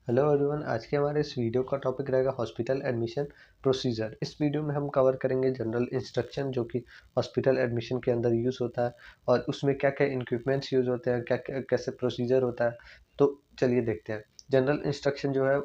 Hello everyone, आज के हमारे इस वीडियो का टॉपिक रहेगा हॉस्पिटल एडमिशन प्रोसीजर। इस वीडियो में हम कवर करेंगे जनरल इंस्ट्रक्शन जो कि हॉस्पिटल एडमिशन के अंदर यूज़ होता है और उसमें क्या क्या इक्विपमेंट्स यूज़ होते हैं, क्या क्या कैसे प्रोसीजर होता है। तो चलिए देखते हैं। जनरल इंस्ट्रक्शन जो है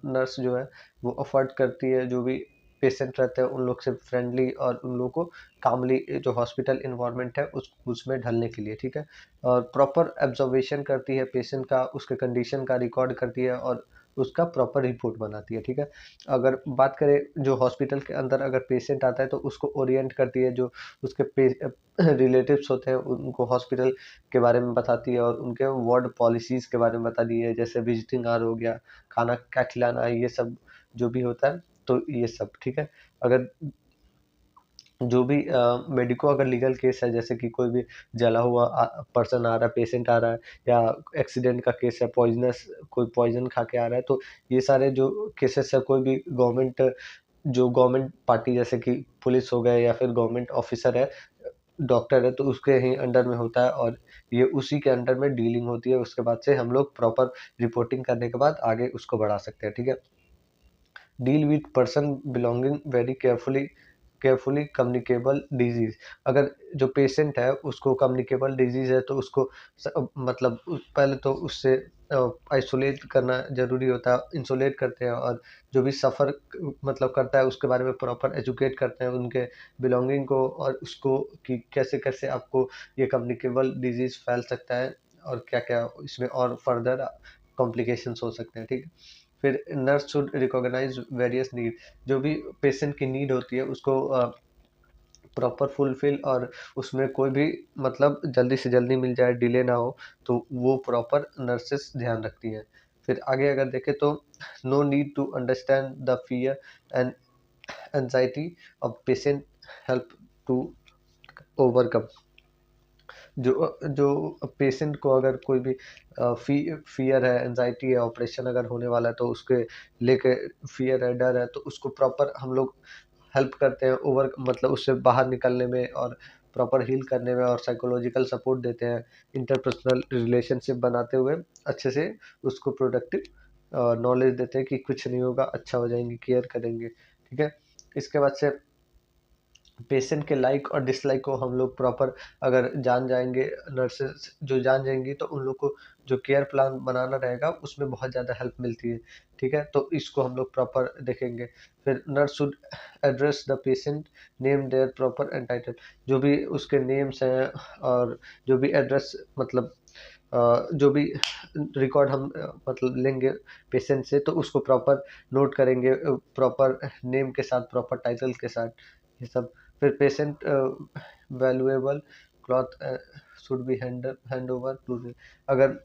नर्स जो है वो अफोर्ड करती है जो भी पेशेंट रहते हैं उन लोग से फ्रेंडली और उन लोग को कामली जो हॉस्पिटल इन्वायरमेंट है उसमें ढलने के लिए, ठीक है। और प्रॉपर ऑब्जर्वेशन करती है पेशेंट का, उसके कंडीशन का रिकॉर्ड करती है और उसका प्रॉपर रिपोर्ट बनाती है, ठीक है। अगर बात करें जो हॉस्पिटल के अंदर अगर पेशेंट आता है तो उसको ओरिएंट करती है, जो उसके रिलेटिव्स होते हैं उनको हॉस्पिटल के बारे में बताती है और उनके वार्ड पॉलिसीज़ के बारे में बताती है, जैसे विजिटिंग आवर हो गया, खाना क्या खिलाना है, ये सब जो भी होता है तो ये सब, ठीक है। अगर जो भी मेडिको अगर लीगल केस है, जैसे कि कोई भी जला हुआ पर्सन आ रहा है, पेशेंट आ रहा है, या एक्सीडेंट का केस है, पॉइजनस कोई पॉइजन खा के आ रहा है, तो ये सारे जो केसेस है कोई भी गवर्नमेंट पार्टी जैसे कि पुलिस हो गए या फिर गवर्नमेंट ऑफिसर है, डॉक्टर है, तो उसके ही अंडर में होता है और ये उसी के अंडर में डीलिंग होती है। उसके बाद से हम लोग प्रॉपर रिपोर्टिंग करने के बाद आगे उसको बढ़ा सकते हैं, ठीक है। Deal with person belonging very carefully communicable disease. अगर जो पेशेंट है उसको कम्युनिकेबल डिजीज है तो उसको मतलब पहले तो उससे आइसोलेट करना जरूरी होता है, इंसुलेट करते हैं और जो भी सफ़र मतलब करता है उसके बारे में प्रॉपर एजुकेट करते हैं उनके बिलोंगिंग को और उसको कि कैसे कैसे आपको ये कम्युनिकेबल डिजीज फैल सकता है और क्या क्या इसमें और फर्दर कॉम्प्लिकेशंस हो सकते हैं, ठीक है। फिर nurse should recognise various need, जो भी पेशेंट की नीड होती है उसको प्रॉपर फुलफिल और उसमें कोई भी मतलब जल्दी से जल्दी मिल जाए, डिले ना हो, तो वो प्रॉपर नर्सेस ध्यान रखती हैं। फिर आगे अगर देखें तो no need to understand the fear and anxiety of patient, help to overcome. जो जो पेशेंट को अगर कोई भी फियर है, एंजाइटी है, ऑपरेशन अगर होने वाला है तो उसके लेके फियर है, डर है, तो उसको प्रॉपर हम लोग हेल्प करते हैं ओवर मतलब उससे बाहर निकलने में और प्रॉपर हील करने में और साइकोलॉजिकल सपोर्ट देते हैं, इंटरपर्सनल रिलेशनशिप बनाते हुए अच्छे से उसको प्रोडक्टिव नॉलेज देते हैं कि कुछ नहीं होगा, अच्छा हो जाएंगे, केयर करेंगे, ठीक है। इसके बाद से पेशेंट के लाइक और डिसलाइक को हम लोग प्रॉपर अगर जान जाएंगे, नर्सेस जो जान जाएंगी तो उन लोग को जो केयर प्लान बनाना रहेगा उसमें बहुत ज़्यादा हेल्प मिलती है, ठीक है। तो इसको हम लोग प्रॉपर देखेंगे। फिर nurse should address the patient name there proper and title, जो भी उसके नेम्स हैं और जो भी एड्रेस मतलब जो भी रिकॉर्ड हम मतलब लेंगे पेशेंट से तो उसको प्रॉपर नोट करेंगे, प्रॉपर नेम के साथ, प्रॉपर टाइटल के साथ, ये सब। फिर patient valuable cloth should be hand over to, अगर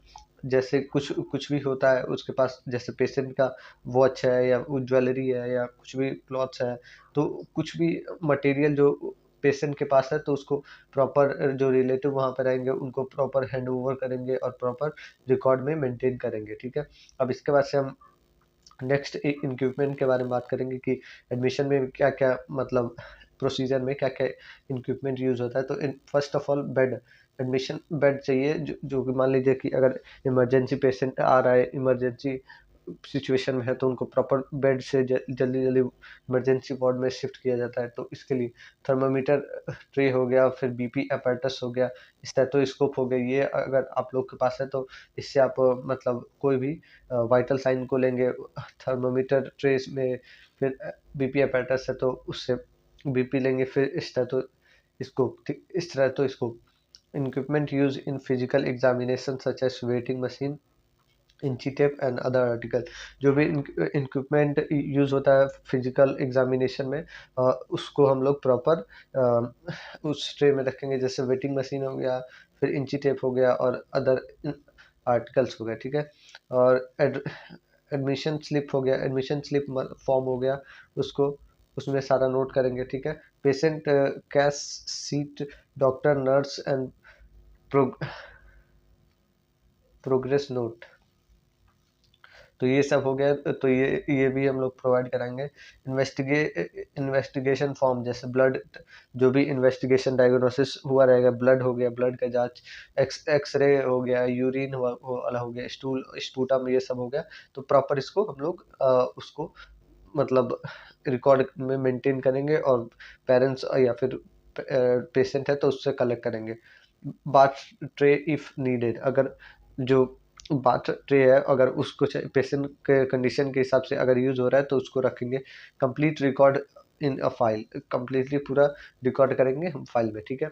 जैसे कुछ कुछ भी होता है उसके पास, जैसे पेशेंट का वॉच है या ज्वेलरी है या कुछ भी क्लॉथ्स है, तो कुछ भी मटेरियल जो पेशेंट के पास है तो उसको प्रॉपर जो रिलेटिव वहाँ पर रहेंगे उनको प्रॉपर हैंड ओवर करेंगे और प्रॉपर रिकॉर्ड में मेंटेन करेंगे, ठीक है। अब इसके बाद से हम नेक्स्ट इक्विपमेंट के बारे में बात करेंगे कि एडमिशन में क्या क्या मतलब प्रोसीजर में क्या क्या इक्विपमेंट यूज़ होता है। तो first of all bed, admission bed चाहिए, जो कि मान लीजिए कि अगर इमरजेंसी पेशेंट आ रहा है, इमरजेंसी सिचुएशन में है, तो उनको प्रॉपर बेड से जल्दी जल्दी इमरजेंसी वार्ड में शिफ्ट किया जाता है। तो इसके लिए थर्मामीटर ट्रे हो गया, फिर बीपी अपैरेटस हो गया, स्टेथोस्कोप हो गया, ये अगर आप लोग के पास है तो इससे आप मतलब कोई भी वाइटल साइन को लेंगे थर्मामीटर ट्रेस में। फिर बीपी अपैरेटस है तो उससे बीपी लेंगे, फिर स्टेथोस्कोप, ठीक, stethoscope. Equipment use in physical examination such as weighing machine, इंची टेप एंड अदर आर्टिकल, जो भी इक्विपमेंट यूज होता है फिजिकल एग्जामिनेशन में उसको हम लोग प्रॉपर उस ट्रे में रखेंगे, जैसे वेटिंग मशीन हो गया, फिर इंची टेप हो गया और अदर आर्टिकल्स हो गए, ठीक है। और एडमिशन स्लिप हो गया, एडमिशन स्लिप फॉर्म हो गया, उसको उसमें सारा नोट करेंगे, ठीक है। Patient cash seat, doctor nurse and progress note, तो ये सब हो गया, तो ये भी हम लोग प्रोवाइड कराएंगे। इन्वेस्टिगेशन फॉर्म, जैसे ब्लड, जो भी इन्वेस्टिगेशन डायग्नोसिस हुआ रहेगा, ब्लड हो गया, ब्लड का जांच, एक्सरे हो गया, यूरिन वाला हो गया, स्टूल स्पूटम, ये सब हो गया। तो प्रॉपर इसको हम लोग उसको मतलब रिकॉर्ड में मेंटेन करेंगे, और पेरेंट्स या फिर पेशेंट है तो उससे कलेक्ट करेंगे। बाथ ट्रे इफ नीडेड, अगर जो बाथ ट्रे है अगर उसको पेशेंट के कंडीशन के हिसाब से अगर यूज हो रहा है तो उसको रखेंगे। Complete record in a file, completely पूरा रिकॉर्ड करेंगे हम फाइल में, ठीक है।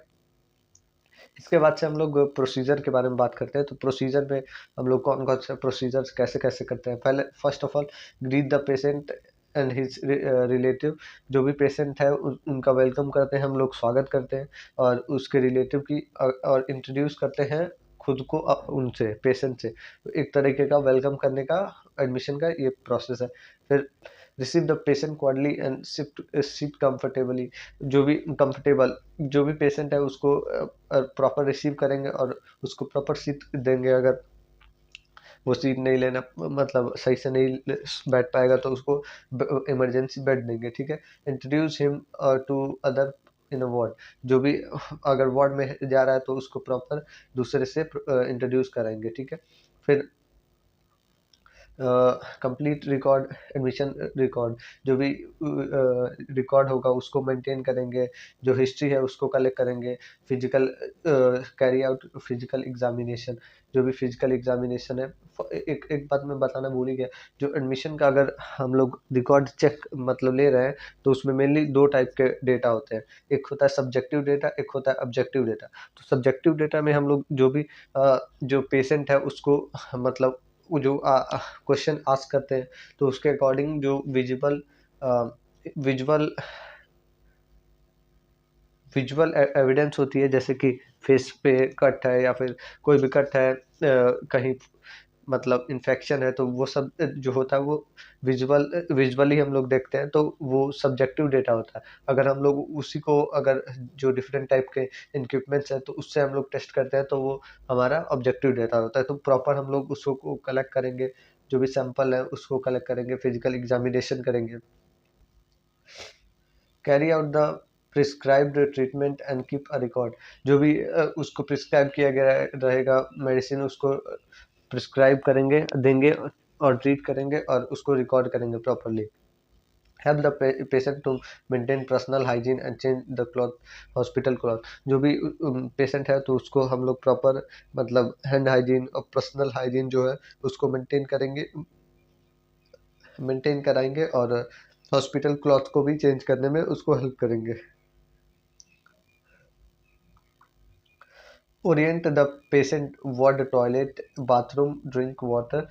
इसके बाद से हम लोग प्रोसीजर के बारे में बात करते हैं। तो प्रोसीजर में हम लोग कौन कौन से प्रोसीजर्स कैसे कैसे करते हैं। पहले first of all greet the patient and his relative, जो भी पेशेंट है उनका वेलकम करते हैं हम लोग, स्वागत करते हैं, और उसके रिलेटिव की और इंट्रोड्यूस करते हैं खुद को उनसे, पेशेंट से। तो एक तरीके का वेलकम करने का, एडमिशन का ये प्रोसेस है। फिर receive the patient quietly and sit comfortably, जो भी कंफर्टेबल, जो भी पेशेंट है उसको प्रॉपर रिसीव करेंगे और उसको प्रॉपर सीट देंगे। अगर वो सीट नहीं लेना, मतलब सही से नहीं बैठ पाएगा तो उसको इमरजेंसी बेड देंगे, ठीक है। Introduce him to other in a ward, जो भी अगर वार्ड में जा रहा है तो उसको प्रॉपर दूसरे से इंट्रोड्यूस कराएंगे, ठीक है। फिर कंप्लीट रिकॉर्ड, एडमिशन रिकॉर्ड, जो भी रिकॉर्ड होगा उसको मेंटेन करेंगे, जो हिस्ट्री है उसको कलेक्ट करेंगे। Physical, carry out physical examination, जो भी फिजिकल एग्जामिनेशन है। एक एक बात मैं बताना भूल ही गया, जो एडमिशन का अगर हम लोग रिकॉर्ड चेक मतलब ले रहे हैं तो उसमें मेनली दो टाइप के डेटा होते हैं। एक होता है सब्जेक्टिव डेटा, एक होता है ऑब्जेक्टिव डेटा। तो सब्जेक्टिव डेटा में हम लोग जो भी जो पेशेंट है उसको मतलब वो जो क्वेश्चन आस्क करते हैं तो उसके अकॉर्डिंग जो विजुअल विजुअल एविडेंस होती है, जैसे कि फेस पे कट है या फिर कोई भी कट है, कहीं मतलब इन्फेक्शन है, तो वो सब जो होता है वो विजुअली हम लोग देखते हैं, तो वो सब्जेक्टिव डेटा होता है। अगर हम लोग उसी को अगर जो डिफरेंट टाइप के इक्विपमेंट्स हैं तो उससे हम लोग टेस्ट करते हैं तो वो हमारा ऑब्जेक्टिव डेटा होता है। तो प्रॉपर हम लोग उसको कलेक्ट करेंगे, जो भी सैंपल है उसको कलेक्ट करेंगे, फिजिकल एग्जामिनेशन करेंगे, carry out the prescribed treatment and keep a record, जो भी उसको प्रिस्क्राइब किया गया रहेगा मेडिसिन, उसको प्रिस्क्राइब करेंगे, देंगे और ट्रीट करेंगे और उसको रिकॉर्ड करेंगे properly. Help the patient to maintain personal hygiene and change the cloth, hospital cloth, जो भी पेशेंट है तो उसको हम लोग प्रॉपर मतलब हैंड हाइजीन और पर्सनल हाइजीन जो है उसको मेंटेन कराएंगे, और हॉस्पिटल क्लॉथ को भी चेंज करने में उसको हेल्प करेंगे। Orient the patient ward, toilet, bathroom, drink water,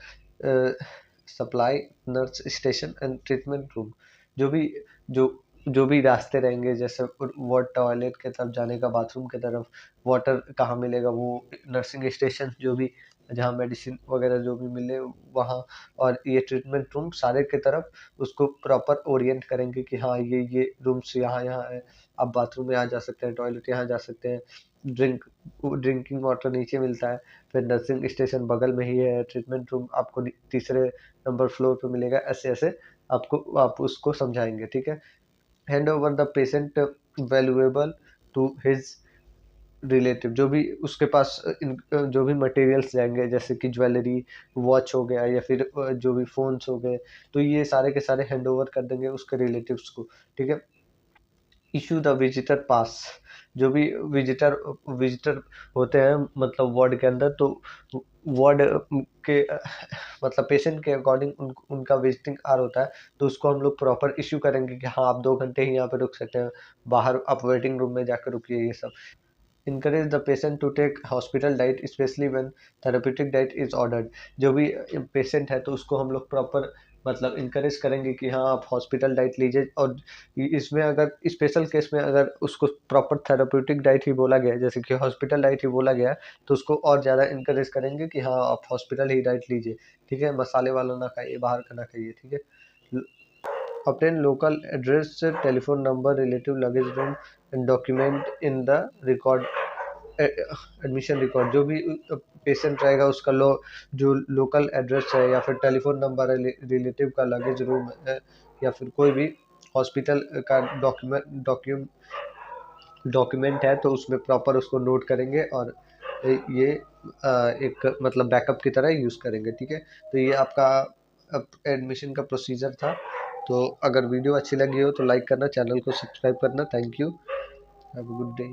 supply, nurse station and treatment room, जो भी जो जो भी रास्ते रहेंगे, जैसे वार्ड, टॉयलेट के तरफ जाने का, बाथरूम के तरफ, वाटर कहाँ मिलेगा, वो नर्सिंग स्टेशन जो भी जहाँ मेडिसिन वगैरह जो भी मिले वहाँ, और ये ट्रीटमेंट रूम सारे के तरफ उसको प्रॉपर ओरिएंट करेंगे कि हाँ ये रूम्स यहाँ यहाँ है, आप बाथरूम में यहाँ जा सकते हैं, टॉयलेट यहाँ जा सकते हैं, ड्रिंकिंग वाटर नीचे मिलता है, फिर नर्सिंग स्टेशन बगल में ही है, ट्रीटमेंट रूम आपको तीसरे नंबर फ्लोर पे मिलेगा, ऐसे ऐसे आप उसको समझाएंगे, ठीक है। Hand over the patient valuable to his relative, जो भी उसके पास जो भी मटेरियल्स जाएंगे, जैसे कि ज्वेलरी, वॉच हो गया या फिर जो भी फोन्स हो गए, तो ये सारे के सारे हैंड ओवर कर देंगे उसके रिलेटिव्स को, ठीक है। इशू द विजिटर पास, जो भी विजिटर विजिटर होते हैं मतलब वार्ड के अंदर, तो वार्ड के मतलब पेशेंट के अकॉर्डिंग उनका विजिटिंग आर होता है, तो उसको हम लोग प्रॉपर इशू करेंगे कि हाँ आप 2 घंटे ही यहाँ पे रुक सकते हैं, बाहर आप वेटिंग रूम में जाकर रुकिए, ये सब। encourage the patient to take hospital diet especially when therapeutic diet is ordered, जो भी पेशेंट है तो उसको हम लोग प्रॉपर मतलब इनकरेज करेंगे कि हाँ आप हॉस्पिटल डाइट लीजिए, और इसमें अगर स्पेशल केस में अगर उसको प्रॉपर थेराप्यूटिक डाइट ही बोला गया है, जैसे कि हॉस्पिटल डाइट ही बोला गया है, तो उसको और ज़्यादा इनकरेज करेंगे कि हाँ आप हॉस्पिटल ही डाइट लीजिए, ठीक है, मसाले वाला ना खाइए, बाहर का ना खाइए, ठीक है। obtain local address, telephone number, relative luggage room and document in the record admission record जो भी पेशेंट रहेगा उसका जो लोकल एड्रेस है या फिर टेलीफोन नंबर है, रिलेटिव का लगेज रूम है, या फिर कोई भी हॉस्पिटल का डॉक्यूमेंट है तो उसमें प्रॉपर उसको नोट करेंगे और ये एक मतलब बैकअप की तरह यूज़ करेंगे। ठीक है, तो ये आपका एडमिशन का प्रोसीजर था। तो अगर वीडियो अच्छी लगी हो तो लाइक करना, चैनल को सब्सक्राइब करना। Thank you, have a good day.